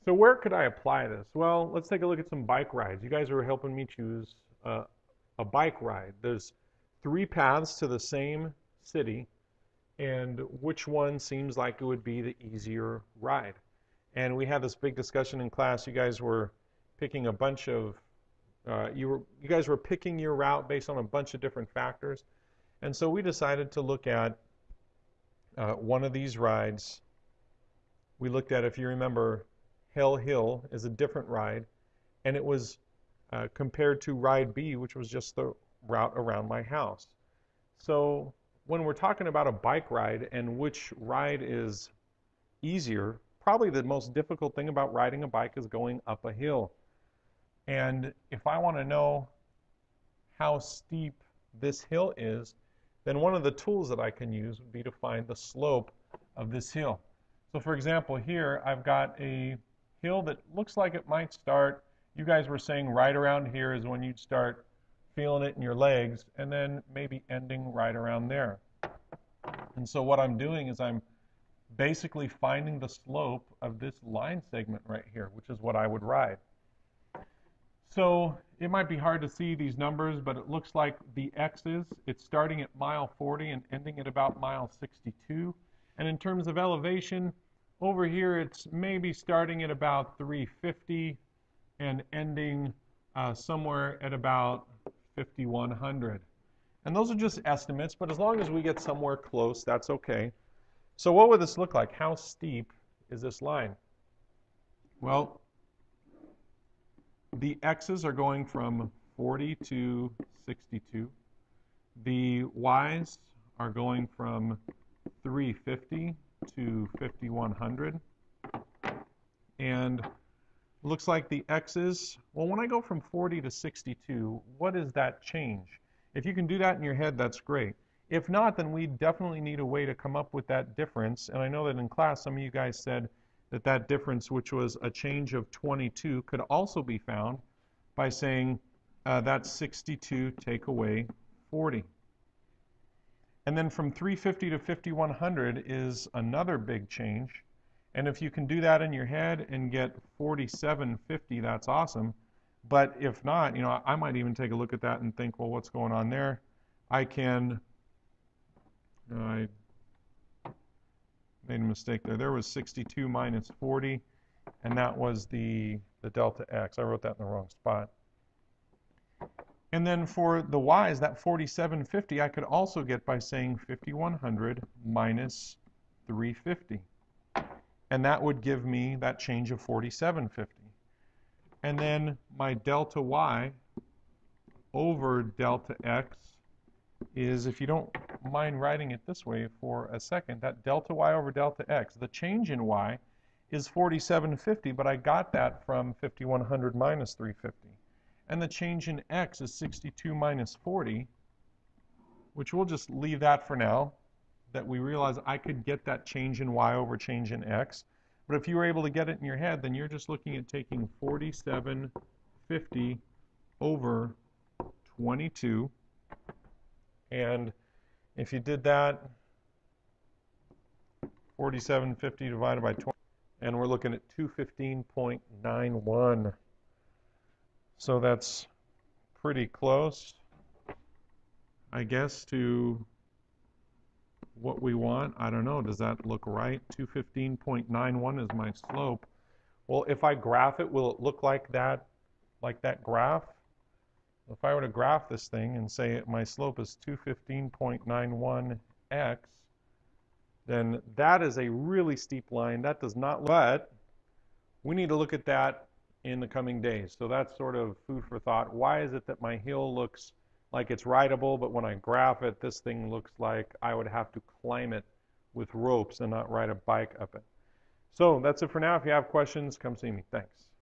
So where could I apply this? Well, let's take a look at some bike rides. You guys are helping me choose a bike ride. There's three paths to the same city, and which one seems like it would be the easier ride? And we had this big discussion in class. You guys were picking a bunch of you guys were picking your route based on a bunch of different factors, and so we decided to look at one of these rides. We looked at, if you remember, Hell Hill is a different ride, and it was compared to ride B, which was just the route around my house. So when we're talking about a bike ride and which ride is easier, probably the most difficult thing about riding a bike is going up a hill. And if I want to know how steep this hill is, then one of the tools that I can use would be to find the slope of this hill. So for example, here I've got a hill that looks like it might start, you guys were saying right around here is when you'd start feeling it in your legs, and then maybe ending right around there. And so what I'm doing is I'm basically finding the slope of this line segment right here, which is what I would ride. So it might be hard to see these numbers, but it looks like the x's, it's starting at mile 40 and ending at about mile 62. And in terms of elevation, over here it's maybe starting at about 350 and ending somewhere at about 5100. And those are just estimates, but as long as we get somewhere close, that's okay. So what would this look like? How steep is this line? Well, the x's are going from 40 to 62. The y's are going from 350 to 5100. And looks like the x's, well, when I go from 40 to 62, what is that change? If you can do that in your head, that's great. If not, then we definitely need a way to come up with that difference. And I know that in class, some of you guys said that that difference, which was a change of 22, could also be found by saying that's 62 take away 40. And then from 350 to 5100 is another big change. And if you can do that in your head and get 4750, that's awesome. But if not, you know, I might even take a look at that and think, well, what's going on there? I made a mistake there. There was 62 minus 40, and that was the delta x. I wrote that in the wrong spot. And then for the y's, that 4750, I could also get by saying 5100 minus 350. And that would give me that change of 4750. And then my delta y over delta x is, if you don't mind writing it this way for a second, that delta y over delta x, the change in y is 4750, but I got that from 5100 minus 350. And the change in x is 62 minus 40, which we'll just leave that for now, that we realize I could get that change in y over change in x. But if you were able to get it in your head, then you're just looking at taking 4750 over 22. And if you did that, 4750 divided by 20, and we're looking at 215.91. So that's pretty close, I guess, to what we want. I don't know, does that look right? 215.91 is my slope. Well, if I graph it, will it look like that graph? If I were to graph this thing and say my slope is 215.91x, then that is a really steep line. That does not, but we need to look at that in the coming days. So that's sort of food for thought. Why is it that my hill looks like it's rideable, but when I graph it, this thing looks like I would have to climb it with ropes and not ride a bike up it? So that's it for now. If you have questions, come see me. Thanks.